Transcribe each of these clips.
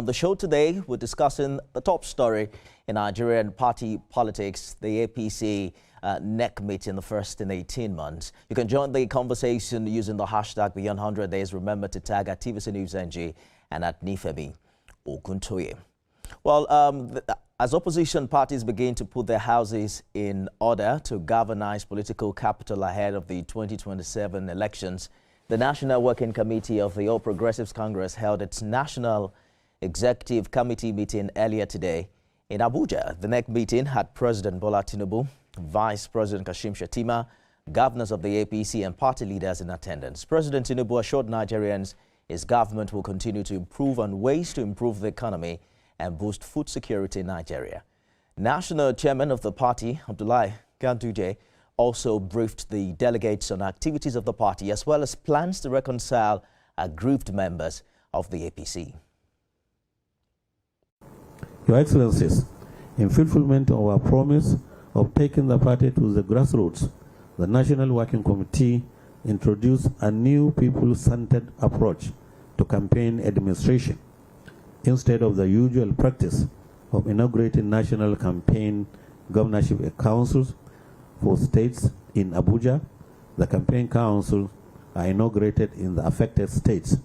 On the show today, we're discussing the top story in Nigerian party politics, the APC NEC meeting, the first in 18 months. You can join the conversation using the hashtag Beyond 100 Days. Remember to tag at TVC News NG and at Nifemi Oguntoye. Well, as opposition parties begin to put their houses in order to galvanize political capital ahead of the 2027 elections, the National Working Committee of the All Progressives Congress held its National Executive Committee meeting earlier today in Abuja. The NEC meeting had President Bola Tinubu, Vice President Kashim Shettima, governors of the APC and party leaders in attendance. President Tinubu assured Nigerians his government will continue to improve on ways to improve the economy and boost food security in Nigeria. National Chairman of the party, Abdullahi Ganduje, also briefed the delegates on activities of the party as well as plans to reconcile aggrieved members of the APC. Your Excellencies, in fulfillment of our promise of taking the party to the grassroots, the National Working Committee introduced a new people-centered approach to campaign administration. Instead of the usual practice of inaugurating national campaign governorship councils for states in Abuja, the campaign councils are inaugurated in the affected states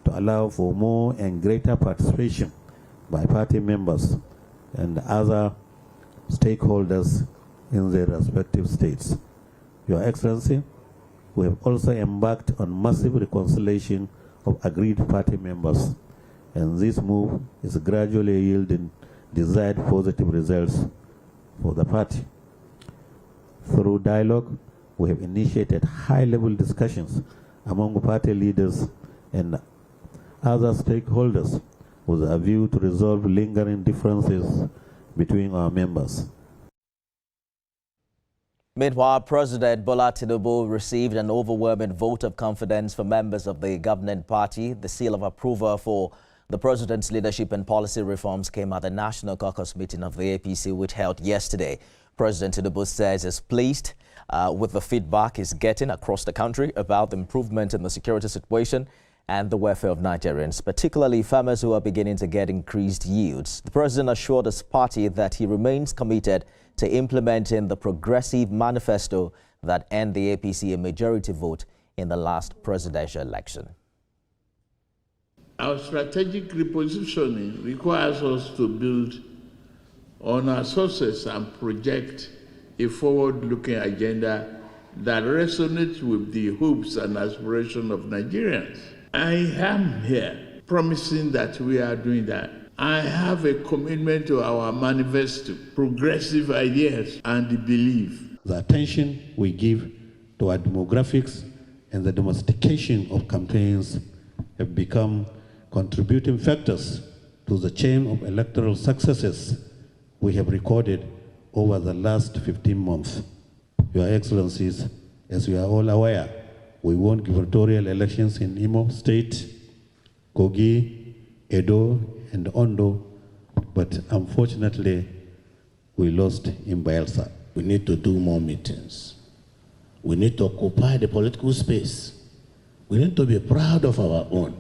to allow for more and greater participation by party members and other stakeholders in their respective states. Your Excellency, we have also embarked on massive reconciliation of agreed party members, and this move is gradually yielding desired positive results for the party. Through dialogue, we have initiated high-level discussions among party leaders and other stakeholders with a view to resolve lingering differences between our members. Meanwhile, President Bola Tinubu received an overwhelming vote of confidence from members of the governing party. The seal of approval for the president's leadership and policy reforms came at the National Caucus meeting of the APC, which held yesterday. President Tinubu says he's pleased with the feedback he's getting across the country about the improvement in the security situation and the welfare of Nigerians, particularly farmers who are beginning to get increased yields. The president assured his party that he remains committed to implementing the progressive manifesto that earned the APC a majority vote in the last presidential election. Our strategic repositioning requires us to build on our sources and project a forward-looking agenda that resonates with the hopes and aspirations of Nigerians. I am here promising that we are doing that. I have a commitment to our manifesto, progressive ideas, and the belief. The attention we give to our demographics and the domestication of campaigns have become contributing factors to the chain of electoral successes we have recorded over the last 15 months. Your Excellencies, as you are all aware, we won gubernatorial elections in Imo State, Kogi, Edo, and Ondo, but unfortunately, we lost in Bayelsa. We need to do more meetings. We need to occupy the political space. We need to be proud of our own.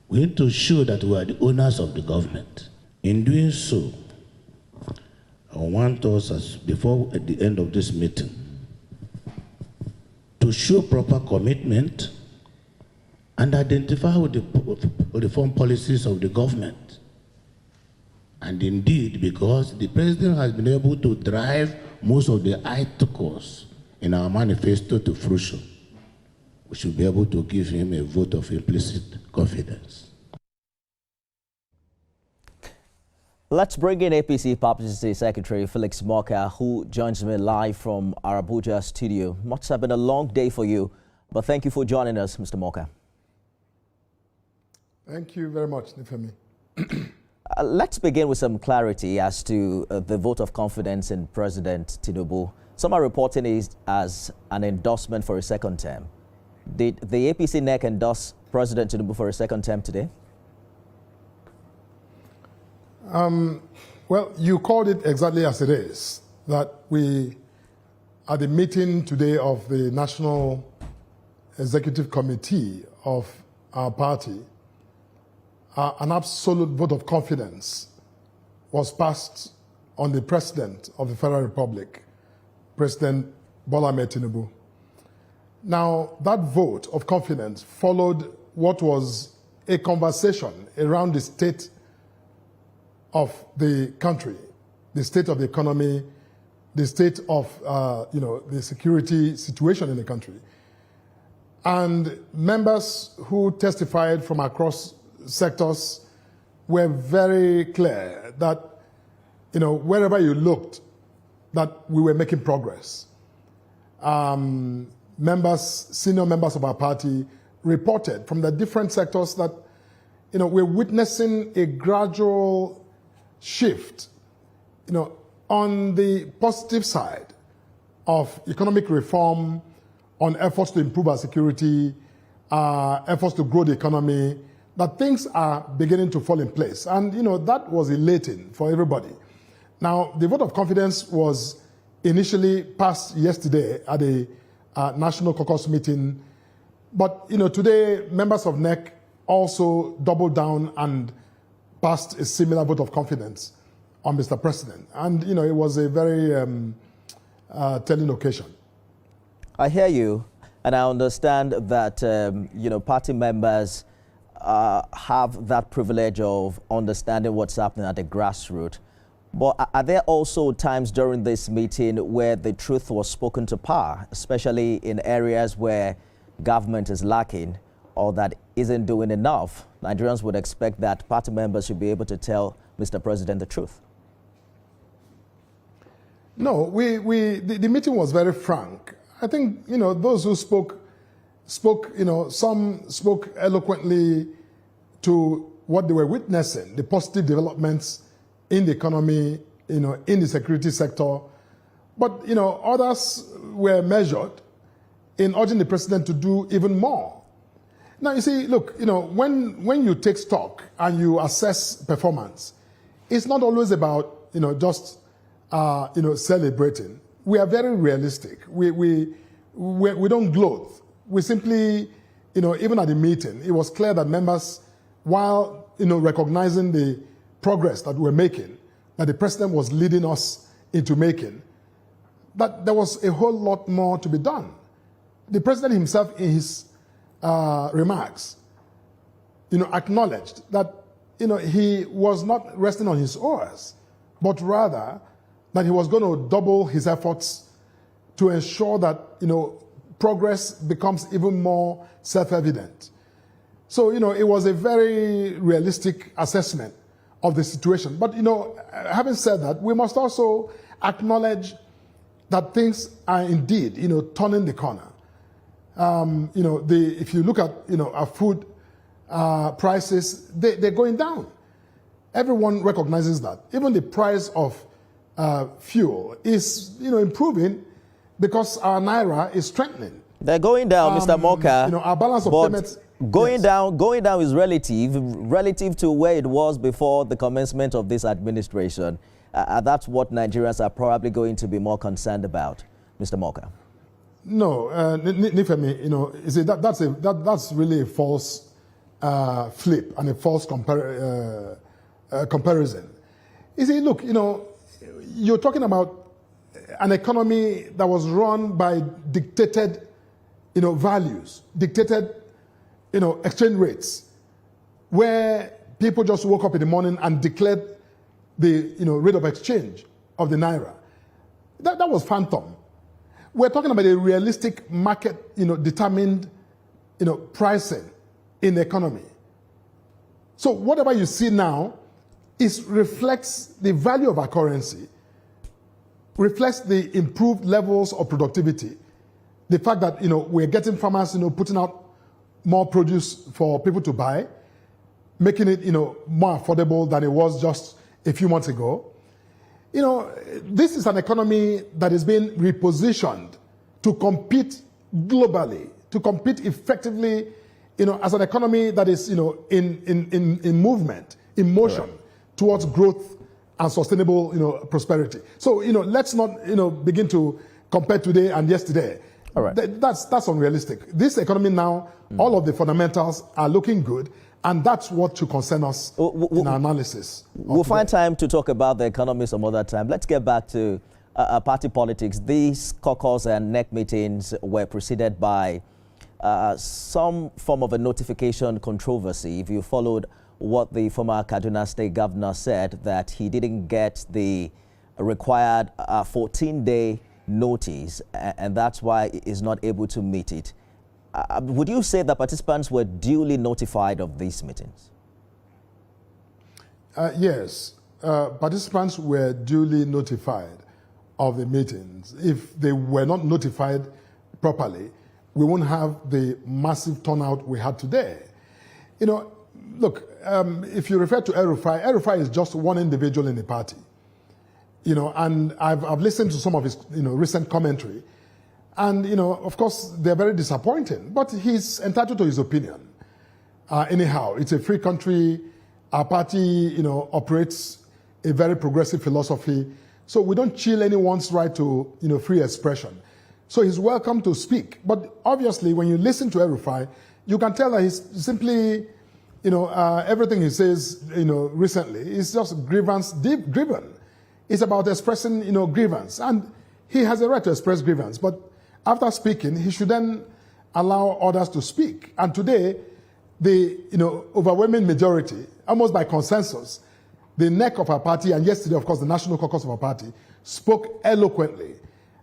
We need to show that we are the owners of the government. In doing so, I want us, at the end of this meeting, to show proper commitment and identify with the reform policies of the government. And indeed, because the president has been able to drive most of the articles in our manifesto to fruition, we should be able to give him a vote of implicit confidence. Let's bring in APC Publicity Secretary Felix Morka, who joins me live from our Abuja studio. Must have been a long day for you, but thank you for joining us, Mr. Morka. Thank you very much, Nifemi. Let's begin with some clarity as to the vote of confidence in President Tinubu. Some are reporting it as an endorsement for a second term. Did the APC NEC endorse President Tinubu for a second term today? Well, you called it exactly as it is, that we, at the meeting today of the National Executive Committee of our party, an absolute vote of confidence was passed on the President of the Federal Republic, President Bola Ahmed Tinubu. Now, that vote of confidence followed what was a conversation around the state of the country, the state of the economy, the state of the security situation in the country. And members who testified from across sectors were very clear that, wherever you looked, that we were making progress. Senior members of our party reported from the different sectors that, we're witnessing a gradual shift, on the positive side of economic reform, on efforts to improve our security, efforts to grow the economy, that things are beginning to fall in place. And, that was elating for everybody. Now, the vote of confidence was initially passed yesterday at a National Caucus meeting. But, today, members of NEC also doubled down and passed a similar vote of confidence on Mr. President. And, it was a very telling occasion. I hear you, and I understand that, party members have that privilege of understanding what's happening at the grassroots. But are there also times during this meeting where the truth was spoken to power, especially in areas where government is lacking or that isn't doing enough? Nigerians would expect that party members should be able to tell Mr. President the truth. No, the meeting was very frank. I think, those who spoke, some spoke eloquently to what they were witnessing, the positive developments in the economy, in the security sector. But, others were measured in urging the president to do even more. Now, you see, look, when you take stock and you assess performance, it's not always about, just, celebrating. We are very realistic. We don't gloat. We simply, even at the meeting, it was clear that members, while, recognizing the progress that we're making, that the president was leading us into making, that there was a whole lot more to be done. The president himself, in his remarks, acknowledged that, he was not resting on his oars, but rather that he was going to double his efforts to ensure that, progress becomes even more self-evident. So, it was a very realistic assessment of the situation. But, having said that, we must also acknowledge that things are indeed, turning the corner. If you look at, our food prices, they're going down. Everyone recognizes that. Even the price of fuel is, improving because our naira is strengthening. They're going down, Mr. Morka. Our balance of payments. Going down is relative to where it was before the commencement of this administration. That's what Nigerians are probably going to be more concerned about, Mr. Morka. No, Nifemi, you see, that's really a false flip and a false comparison. You see, look, you're talking about an economy that was run by dictated, values, dictated, exchange rates, where people just woke up in the morning and declared the, rate of exchange of the naira. That was phantom. We're talking about a realistic market, determined, pricing in the economy. So whatever you see now reflects the value of our currency, reflects the improved levels of productivity, the fact that, we're getting farmers, putting out more produce for people to buy, making it, more affordable than it was just a few months ago. This is an economy that is being repositioned to compete globally, to compete effectively, as an economy that is, in movement, in motion towards growth and sustainable, prosperity. So, let's not, begin to compare today and yesterday. All right. That's unrealistic. This economy now, all of the fundamentals are looking good, And that's what should concern us in our analysis. We'll find time to talk about the economy some other time. Let's get back to party politics. These caucus and NEC meetings were preceded by some form of a notification controversy. If you followed what the former Kaduna State Governor said, that he didn't get the required 14-day notice, and that's why he's not able to meet it. Would you say that participants were duly notified of these meetings? Yes, participants were duly notified of the meetings. If they were not notified properly, we wouldn't have the massive turnout we had today. You know, look, if you refer to El-Rufai is just one individual in the party. You know, and I've listened to some of his, recent commentary. And, of course, they're very disappointing. But he's entitled to his opinion. Anyhow, it's a free country. Our party, operates a very progressive philosophy. So we don't chill anyone's right to, free expression. So he's welcome to speak. But obviously, when you listen to El-Rufai, you can tell that he's simply, everything he says, recently is just deep driven. It's about expressing, grievance. And he has a right to express grievance. But after speaking, he should then allow others to speak. And today, the overwhelming majority, almost by consensus, the NEC of our party, and yesterday, of course, the National Caucus of our party, spoke eloquently.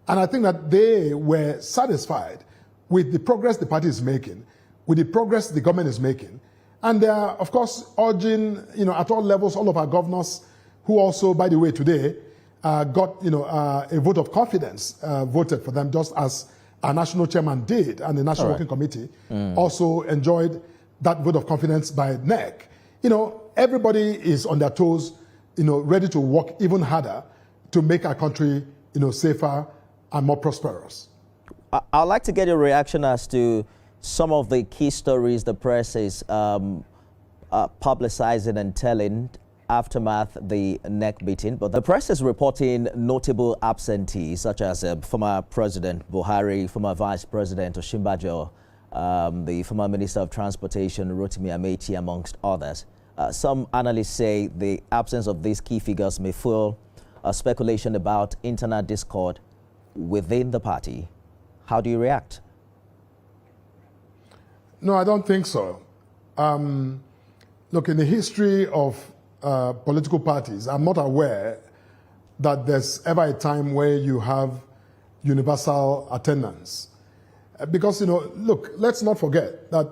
And I think that they were satisfied with the progress the party is making, with the progress the government is making. And they are, of course, urging, at all levels, all of our governors, who also, by the way, today, got a vote of confidence voted for them, just as our national chairman did, and the National Working Committee also enjoyed that vote of confidence by NEC. Everybody is on their toes, ready to work even harder to make our country, safer and more prosperous. I'd like to get your reaction as to some of the key stories the press is publicizing and telling aftermath the NEC meeting, but the press is reporting notable absentees such as former President Buhari, former Vice President Osinbajo, the former Minister of Transportation Rotimi Amechi, amongst others. Some analysts say the absence of these key figures may fuel speculation about internal discord within the party. How do you react? No, I don't think so. Look, in the history of political parties, I'm not aware that there's ever a time where you have universal attendance. Because, look, let's not forget that,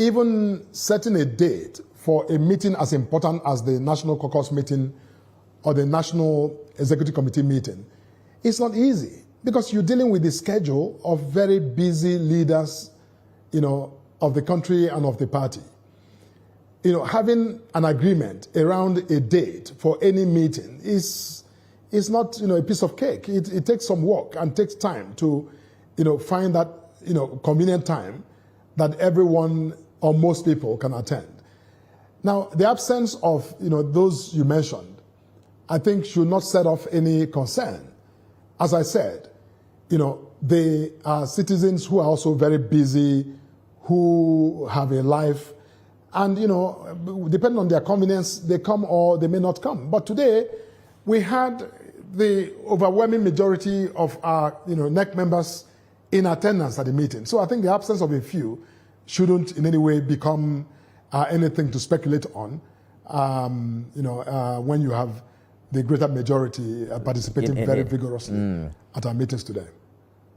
even setting a date for a meeting as important as the National Caucus meeting or the National Executive Committee meeting, it's not easy because you're dealing with the schedule of very busy leaders, of the country and of the party. Having an agreement around a date for any meeting is not, a piece of cake. It takes some work and takes time to, find that, convenient time that everyone or most people can attend. Now, the absence of, those you mentioned, I think should not set off any concern. As I said, they are citizens who are also very busy, who have a life, and, depending on their convenience, they come or they may not come. But today, we had the overwhelming majority of our, NEC members in attendance at the meeting. So I think the absence of a few shouldn't in any way become anything to speculate on, when you have the greater majority participating very vigorously at our meetings today.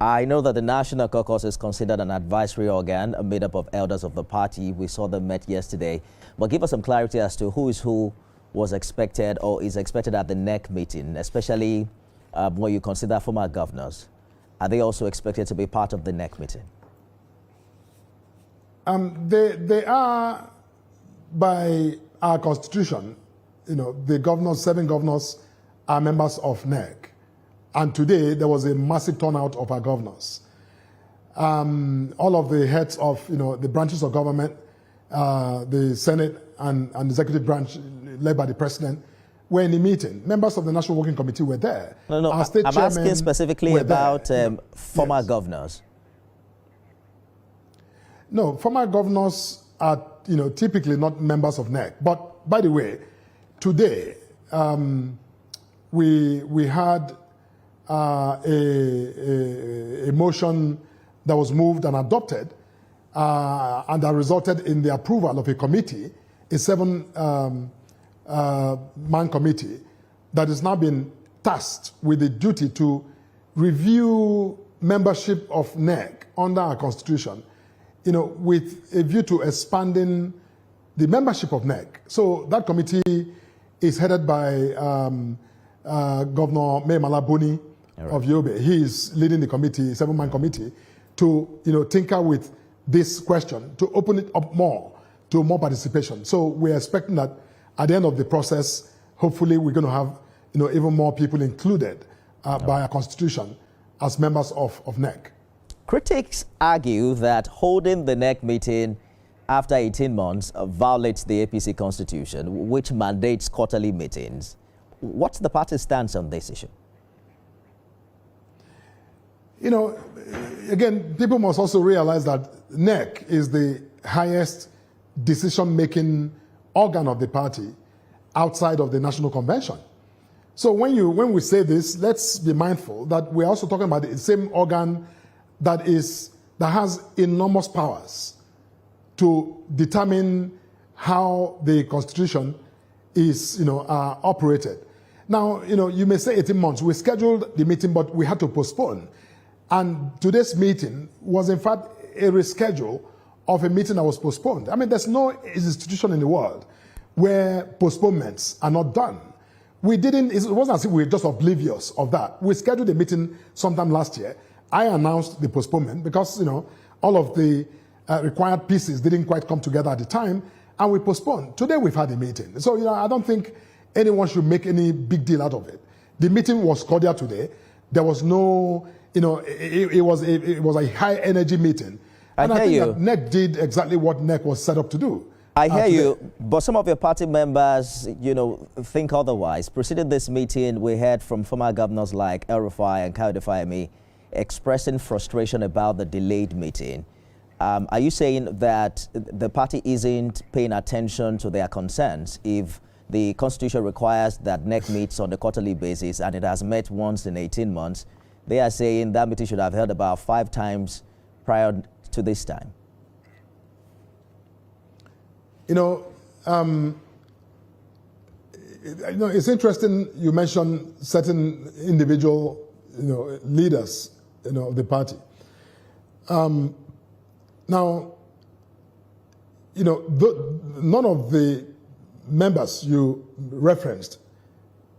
I know that the National Caucus is considered an advisory organ made up of elders of the party. We saw them met yesterday. But give us some clarity as to who was expected or is expected at the NEC meeting, especially when you consider former governors. Are they also expected to be part of the NEC meeting? They are, by our constitution, the governors, 7 governors are members of NEC. And today, there was a massive turnout of our governors. All of the heads of, the branches of government, the Senate and the executive branch led by the president, were in the meeting. Members of the National Working Committee were there. No, I'm asking specifically about former governors. No, former governors are, typically not members of NEC. But by the way, today we had a motion that was moved and adopted, and that resulted in the approval of a committee, a 7-man committee that has now been tasked with the duty to review membership of NEC under our constitution, with a view to expanding the membership of NEC. So that committee is headed by Governor Mai Mala Buni of Yobe. He is leading the committee, 7-man committee, to tinker with this question, to open it up more to more participation. So we're expecting that at the end of the process, hopefully we're going to have even more people included by our constitution as members of NEC. Critics argue that holding the NEC meeting after 18 months violates the APC constitution, which mandates quarterly meetings. What's the party's stance on this issue? Again, people must also realize that NEC is the highest decision-making organ of the party outside of the National Convention. So when we say this, let's be mindful that we're also talking about the same organ that has enormous powers to determine how the Constitution is operated. Now, you may say 18 months. We scheduled the meeting, but we had to postpone. And today's meeting was, in fact, a reschedule of a meeting that was postponed. I mean, there's no institution in the world where postponements are not done. It wasn't as if we were just oblivious of that. We scheduled a meeting sometime last year. I announced the postponement because, all of the required pieces didn't quite come together at the time, and we postponed. Today we've had a meeting. So, I don't think anyone should make any big deal out of it. The meeting was cordial today. There was no, it was a high energy meeting. And I think that NEC did exactly what NEC was set up to do. I hear you, but some of your party members, think otherwise. Preceding this meeting, we heard from former governors like El Rufai and Kayode Fayemi expressing frustration about the delayed meeting. Are you saying that the party isn't paying attention to their concerns if the Constitution requires that NEC meets on a quarterly basis and it has met once in 18 months? They are saying that meeting should have held about 5 times prior to this time. It's interesting you mentioned certain individual, leaders, of the party. Now, none of the members you referenced,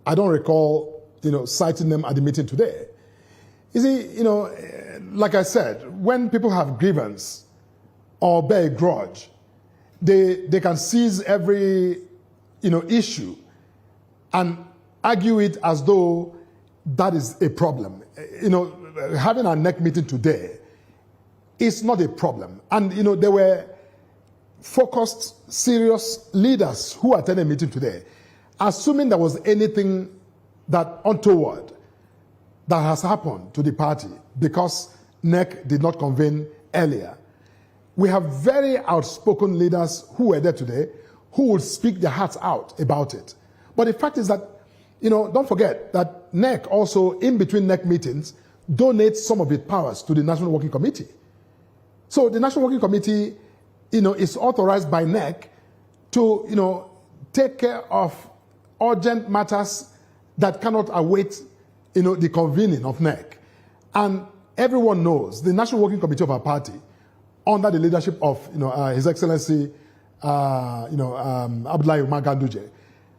I don't recall, citing them at the meeting today. You see, like I said, when people have grievance or bear a grudge, they can seize every, issue and argue it as though that is a problem. Having a NEC meeting today is not a problem. And, there were focused, serious leaders who attended a meeting today. Assuming there was anything that untoward that has happened to the party because NEC did not convene earlier, we have very outspoken leaders who were there today who will speak their hearts out about it. But the fact is that, don't forget that NEC also, in between NEC meetings, donates some of its powers to the National Working Committee. So the National Working Committee, is authorized by NEC to, take care of urgent matters that cannot await, the convening of NEC. And everyone knows the National Working Committee of our party, under the leadership of, His Excellency, Abdullahi Umar Ganduje,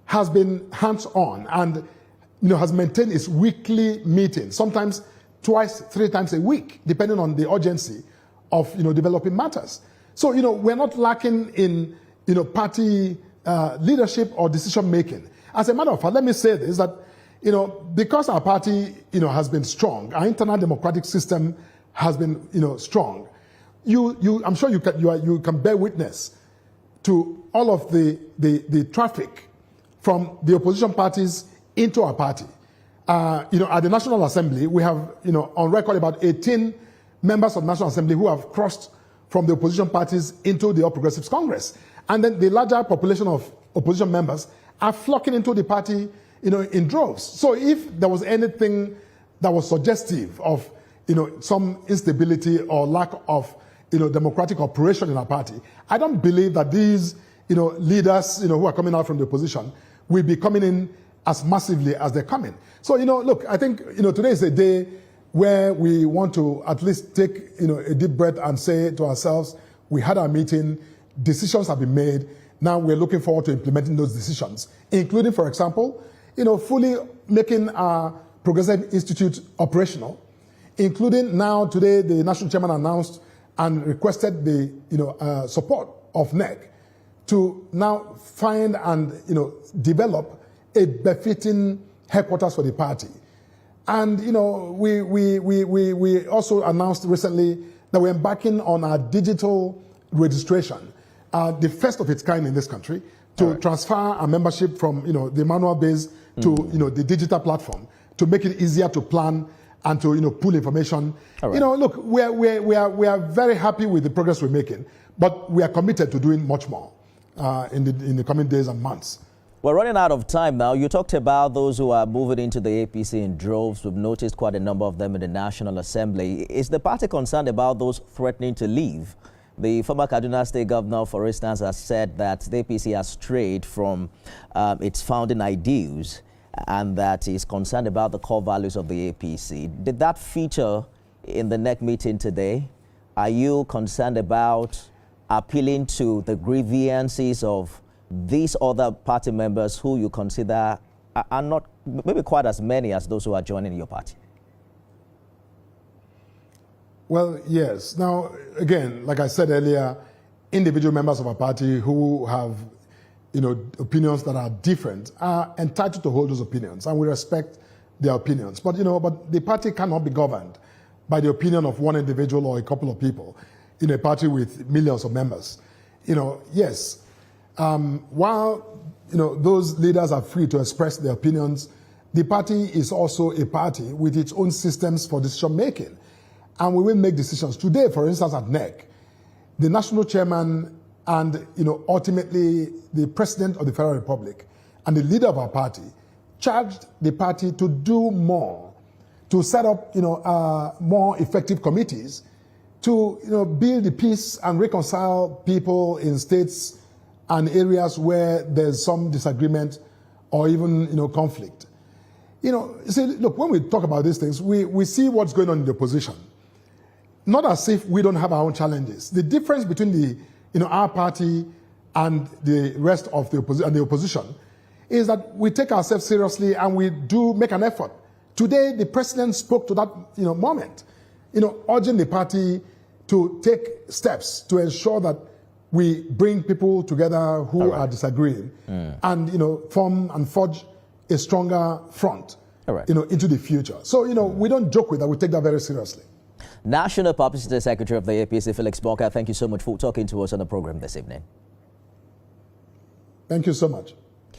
has been hands-on and, has maintained its weekly meetings, sometimes 2-3 times a week, depending on the urgency of, developing matters. So, we're not lacking in, party leadership or decision-making. As a matter of fact, let me say this, that, because our party, has been strong, our internal democratic system has been, strong, I'm sure you can bear witness to all of the traffic from the opposition parties into our party. At the National Assembly, we have, on record about 18 members of the National Assembly who have crossed from the opposition parties into the All Progressives Congress. And then the larger population of opposition members are flocking into the party, in droves. So if there was anything that was suggestive of, some instability or lack of, democratic operation in our party, I don't believe that these, leaders, who are coming out from the opposition will be coming in as massively as they're coming. So, look, I think, today is a day where we want to at least take, a deep breath and say to ourselves, we had our meeting, decisions have been made, now we're looking forward to implementing those decisions, including, for example, fully making our Progressive Institute operational, including now today the national chairman announced and requested the support of NEC to now find and develop a befitting headquarters for the party. And we also announced recently that we're embarking on our digital registration, the first of its kind in this country, to transfer our membership from the manual base to the digital platform, to make it easier to plan and to pull information. Look, we are very happy with the progress we're making, but we are committed to doing much more in the coming days and months. We're running out of time now. You talked about those who are moving into the APC in droves. We've noticed quite a number of them in the National Assembly. Is the party concerned about those threatening to leave? The former Kaduna State Governor, for instance, has said that the APC has strayed from its founding ideals and that he's concerned about the core values of the APC. Did that feature in the NEC meeting today? Are you concerned about appealing to the grievances of these other party members who you consider are not maybe quite as many as those who are joining your party? Well, yes. Now, again, like I said earlier, individual members of our party who have, opinions that are different are entitled to hold those opinions, and we respect their opinions. But, but the party cannot be governed by the opinion of one individual or a couple of people in a party with millions of members. Yes. While those leaders are free to express their opinions, the party is also a party with its own systems for decision making, and we will make decisions. Today, for instance, at NEC, the national chairman and ultimately the president of the Federal Republic and the leader of our party charged the party to do more, to set up more effective committees to build the peace and reconcile people in states and areas where there's some disagreement or even conflict. See, look, when we talk about these things, we see what's going on in the opposition. Not as if we don't have our own challenges. The difference between our party and the rest of the opposition is that we take ourselves seriously and we do make an effort. Today, the president spoke to that moment, urging the party to take steps to ensure that we bring people together who are disagreeing and form and forge a stronger front into the future. So we don't joke with that. We take that very seriously. National Publicity Secretary of the APC, Felix Morka, thank you so much for talking to us on the program this evening. Thank you so much.